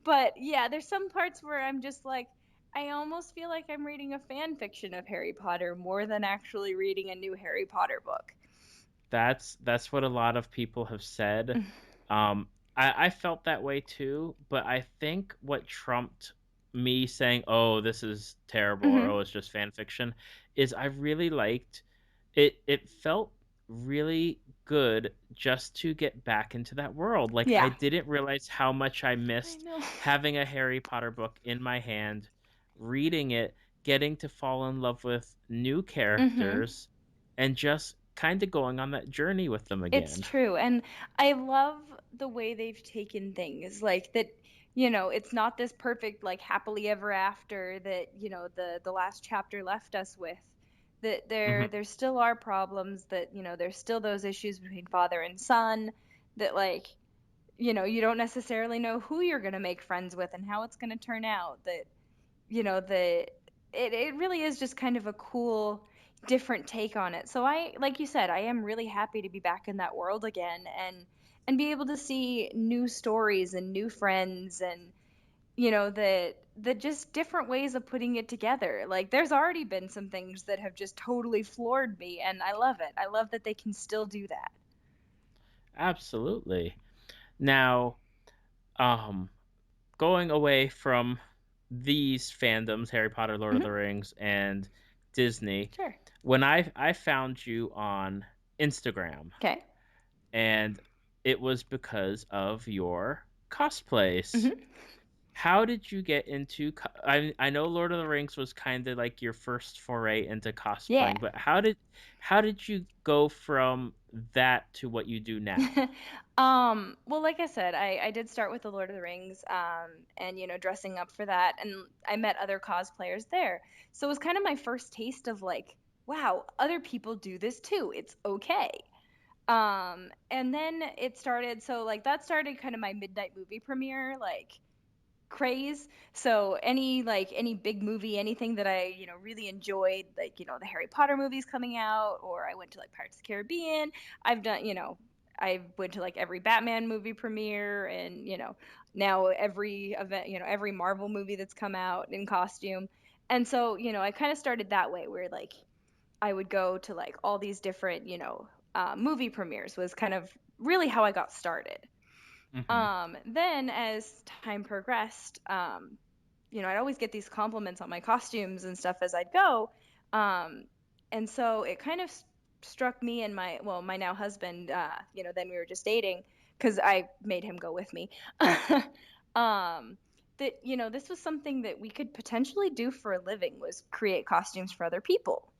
but yeah, there's some parts where I'm just like, I almost feel like I'm reading a fan fiction of Harry Potter more than actually reading a new Harry Potter book. That's what a lot of people have said. Um, I felt that way too, but I think what trumped me saying, "Oh, this is terrible," or Hmm. "Oh, it's just fan fiction," is I really liked it. It felt really good just to get back into that world. Like, I Yeah. didn't realize how much I I missed know. having a Harry Potter book in my hand, reading it, getting to fall in love with new Mhm. characters, and just kind of going on that journey with them It's again. true, and I love the way they've taken things, like, that, it's not this perfect, like, happily ever after that, the last chapter left us with. That there Hmm. there still are problems, that, there's still those issues between father and son, that, like, you don't necessarily know who you're gonna make friends with and how it's gonna turn out, that, the it really is just kind of a cool, different take on it. So I, like you said, I am really happy to be back in that world again, and be able to see new stories and new friends, and that just different ways of putting it together. Like, there's already been some things that have just totally floored me, and I love it. I love that they can still do that. Absolutely. Now, um, going away from these fandoms, Harry Potter, Lord of the Hmm. Rings, and Disney, Sure. when I found you on Instagram, Okay. and it was because of your cosplays. Hmm. How did you get into I know Lord of the Rings was kind of like your first foray into Yeah. cosplaying, but how did you go from that to what you do now? Well, like I said, I did start with the Lord of the Rings, and dressing up for that, and I met other cosplayers there. So it was kind of my first taste of, like, wow, other people do this too. It's okay. And then it started, so, like, that started kind of my midnight movie premiere, like, craze. So any big movie, anything that I, really enjoyed, like, the Harry Potter movies coming out, or I went to, like, Pirates of the Caribbean. I've done, I went to, like, every Batman movie premiere, and, now every event, every Marvel movie that's come out in costume. And so, I kind of started that way, where, like, I would go to, like, all these different, movie premieres, was kind of really how I got started. Mhm. Then as time progressed, I'd always get these compliments on my costumes and stuff as I'd go. Um, and so it kind of struck me and my now husband, then we were just dating, because I made him go with me. um, that, this was something that we could potentially do for a living, was create costumes for other people.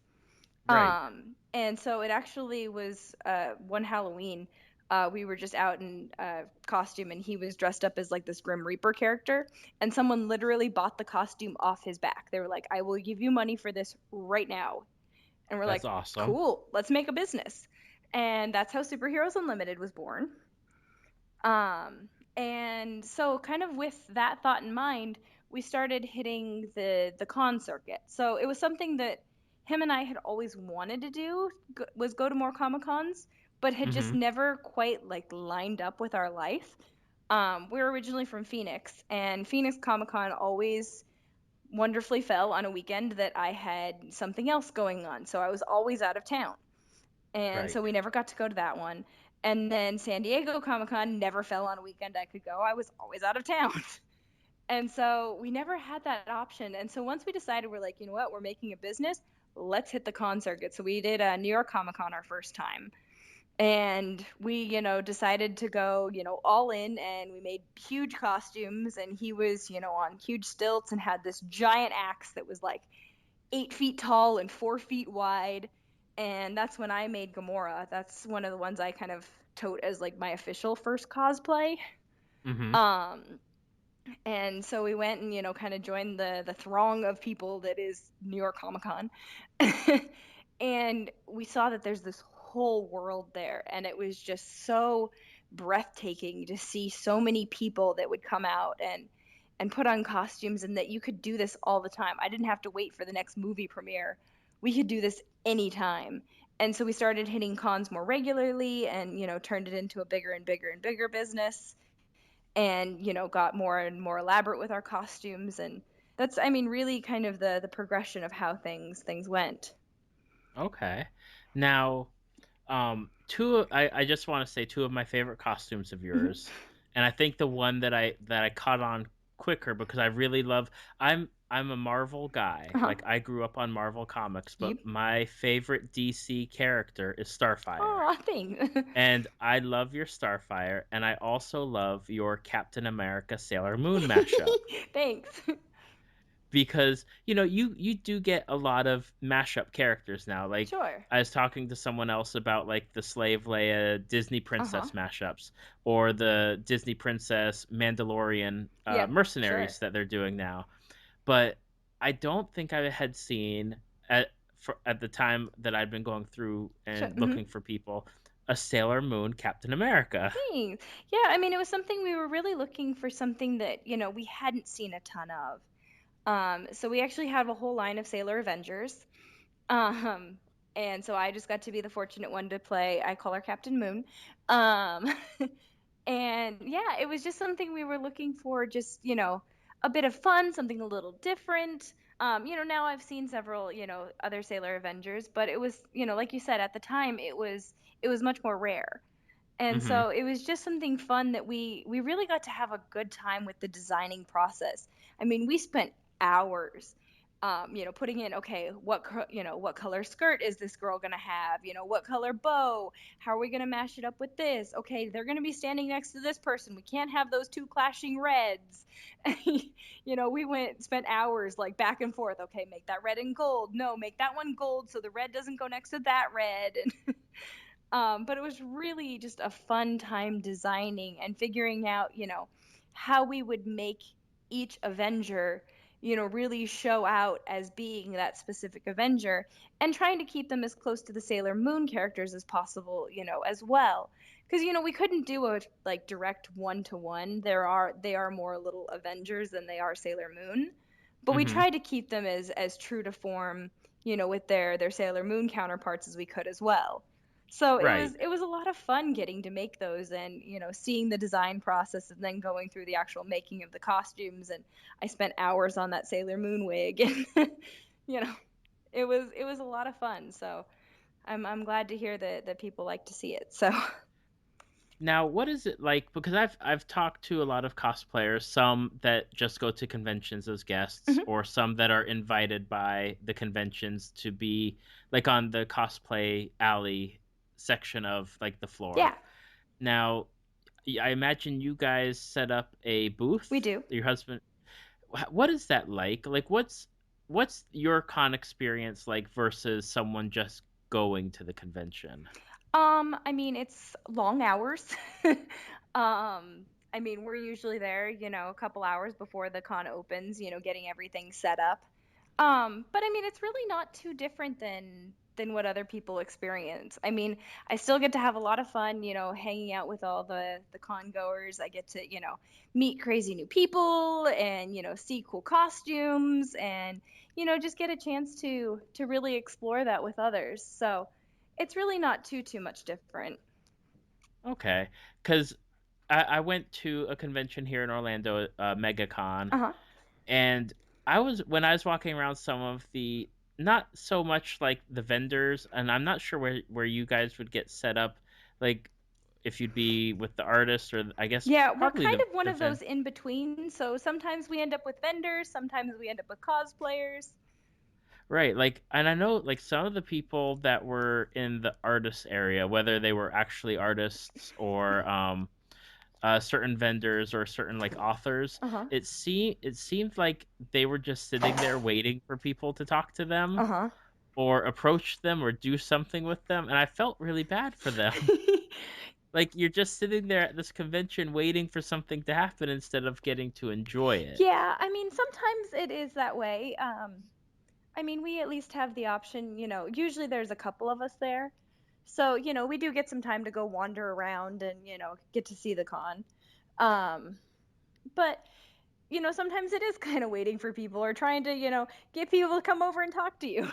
Right. And so it actually was, one Halloween, we were just out in, costume, and he was dressed up as, like, this Grim Reaper character, and someone literally bought the costume off his back. They were like, "I will give you money for this right now." And we're like, That's awesome. "Cool, let's make a business." And that's how Superheroes Unlimited was born. And so, kind of with that thought in mind, we started hitting the con circuit. So it was something that him and I had always wanted to do, was go to more Comic Cons, but had just Mhm. never quite, like, lined up with our life. We're originally from Phoenix, and Phoenix Comic Con always wonderfully fell on a weekend that I had something else going on, so I was always out of town. And Right. so we never got to go to that one. And then San Diego Comic Con never fell on a weekend I could go. I was always out of town. And so we never had that option. And so once we decided, we're like, you know what, we're making a business, let's hit the con circuit. So we did New York Comic Con our first time. And we, decided to go, all in, and we made huge costumes. And he was, on huge stilts and had this giant axe that was like 8 feet tall and 4 feet wide. And that's when I made Gamora. That's one of the ones I kind of tote as, like, my official first cosplay. Mhm. Um, and so we went and, kind of joined the throng of people that is New York Comic Con. And we saw that there's this whole world there, and it was just so breathtaking to see so many people that would come out and put on costumes, and that you could do this all the time. I didn't have to wait for the next movie premiere. We could do this anytime. And so we started hitting cons more regularly, and, turned it into a bigger and bigger and bigger business, and, got more and more elaborate with our costumes. And that's, I mean, really kind of the progression of how things went. Okay. Now, I just want to say two of my favorite costumes of Mhm. yours, and I think the one that I caught on quicker because I really love. I'm I'm a Marvel guy. Uh-huh. Like I grew up on Marvel comics, Yep. but my favorite DC character is Starfire. Oh, thanks. And I love your Starfire, and I also love your Captain America Sailor Moon mashup. Thanks. Because you do get a lot of mashup characters now. Like Sure. I was talking to someone else about like the Slave Leia Disney Uh-huh. Princess mashups, or the Disney Princess Mandalorian Yep. Sure. mercenaries that they're doing now. But I don't think I had seen at the time that I'd been going through Sure. and looking for people a Sailor Moon Captain America. Thanks. Yeah, I mean, it was something we were really looking for, something that, we hadn't seen a ton of. So we actually have a whole line of Sailor Avengers. Um, and so I just got to be the fortunate one to play. I call her Captain Moon. Um, and yeah, it was just something we were looking for, just, a bit of fun, something a little different. Now I've seen several, other Sailor Avengers, but it was, like you said, at the time it was much more rare. And Hmm. so it was just something fun that we really got to have a good time with the designing process. I mean, we spent hours, putting in, okay, what color skirt is this girl gonna have? What color bow? How are we gonna mash it up with this? Okay, they're gonna be standing next to this person. We can't have those two clashing reds. We spent hours like back and forth. Okay, make that red and gold. No, make that one gold so the red doesn't go next to that red. And but it was really just a fun time designing and figuring out, how we would make each Avenger, really show out as being that specific Avenger, and trying to keep them as close to the Sailor Moon characters as possible, as well. Because, we couldn't do a like direct one to one. They are more little Avengers than they are Sailor Moon. But we Hmm. tried to keep them as true to form, with their Sailor Moon counterparts as we could as well. So it Right. was it was a lot of fun getting to make those, and seeing the design process, and then going through the actual making of the costumes. And I spent hours on that Sailor Moon wig. And you know it was a lot of fun. So I'm glad to hear that people like to see it. So Now, what is it like? Because I've talked to a lot of cosplayers, some that just go to conventions as guests, Mhm. or some that are invited by the conventions to be like on the cosplay alley section of like the floor. Yeah, Now, I imagine you guys set up a we booth. do. Your husband, what is that like? Like, what's your con experience like versus someone just going to the convention? I mean, it's long hours. I mean, we're usually there, a couple hours before the con opens, getting everything set up. But I mean, it's really not too different than what other people experience. I mean, I still get to have a lot of fun, hanging out with all the con goers. I get to, meet crazy new people, and, see cool costumes, and, just get a chance to really explore that with others. So, it's really not too much different. Okay, because I went to a convention here in Orlando, MegaCon, Uh-huh. and when I was walking around some of the, not so much like the vendors, and I'm not sure where you guys would get set up, like if you'd be with the artists, or I guess Yeah, we're probably kind of one the of those in between. So sometimes we end up with vendors, sometimes we end up with cosplayers. right, like, and I know like some of the people that were in the artist area, whether they were actually artists or certain vendors or certain like authors, Uh-huh. it seemed like they were just sitting there waiting for people to talk to them Uh-huh. or approach them or do something with them, and I felt really bad for them. Like you're just sitting there at this convention waiting for something to happen instead of getting to enjoy it. Yeah, I mean, sometimes it is that way. I mean, we at least have the option, usually there's a couple of us there. So, we do get some time to go wander around and, get to see the con. Um, but, sometimes it is kind of waiting for people, or trying to, get people to come over and talk to you.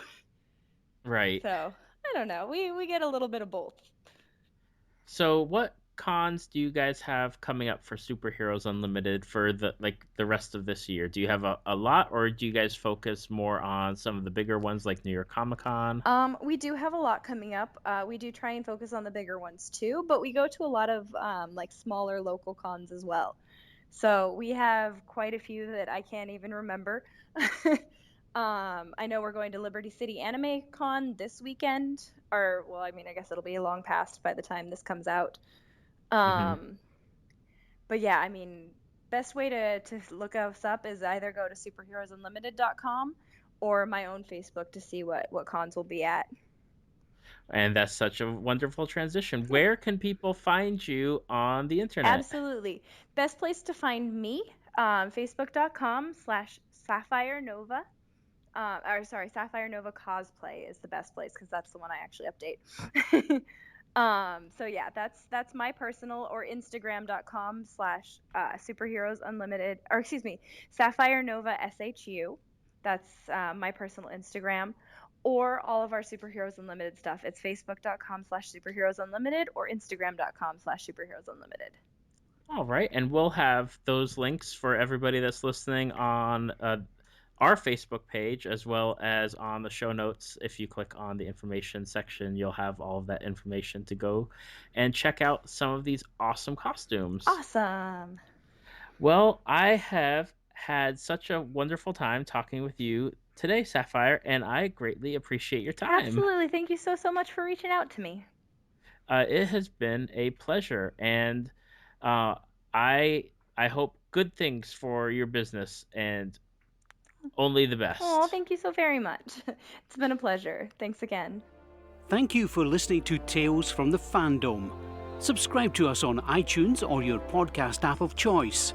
Right. So, I don't know. We get a little bit of both. So what cons do you guys have coming up for Superheroes Unlimited for the rest of this year? Do you have a lot, or do you guys focus more on some of the bigger ones like New York Comic Con? We do have a lot coming up. We do try and focus on the bigger ones too, but we go to a lot of like smaller local cons as well. So we have quite a few that I can't even remember. I know we're going to Liberty City Anime Con this weekend, or well, I mean, I guess it'll be long past by the time this comes out. Hmm. But yeah, I mean, best way to look us up is either go to superheroesunlimited.com or my own Facebook to see what cons will be at. And that's such a wonderful transition. Yep. Where can people find you on the internet? Absolutely. Best place to find me, facebook.com/Sapphire Nova. Or sorry, Sapphire Nova Cosplay is the best place because that's the one I actually update. So yeah, that's my personal, or Instagram.com/superheroes unlimited, or excuse me, Sapphire Nova SHU. That's my personal Instagram. Or all of our Superheroes Unlimited stuff. It's facebook.com/superheroes unlimited or instagram.com/superheroes unlimited. All right, and we'll have those links for everybody that's listening on our Facebook page, as well as on the show notes. If you click on the information section, you'll have all of that information to go and check out some of these awesome costumes. Awesome. Well, I have had such a wonderful time talking with you today, Sapphire, and I greatly appreciate your time. Absolutely. Thank you so much for reaching out to me. It has been a pleasure, and uh, I hope good things for your business and only the best. Oh, thank you so very much. It's been a pleasure. Thanks again. Thank you for listening to Tales from the Fandom. Subscribe to us on iTunes or your podcast app of choice.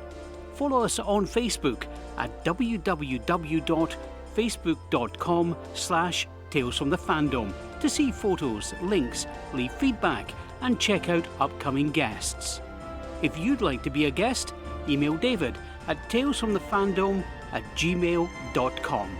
Follow us on Facebook at www.facebook.com/Tales from the Fandom to see photos, links, leave feedback, and check out upcoming guests. If you'd like to be a guest, email David at talesfromthefandom@gmail.com.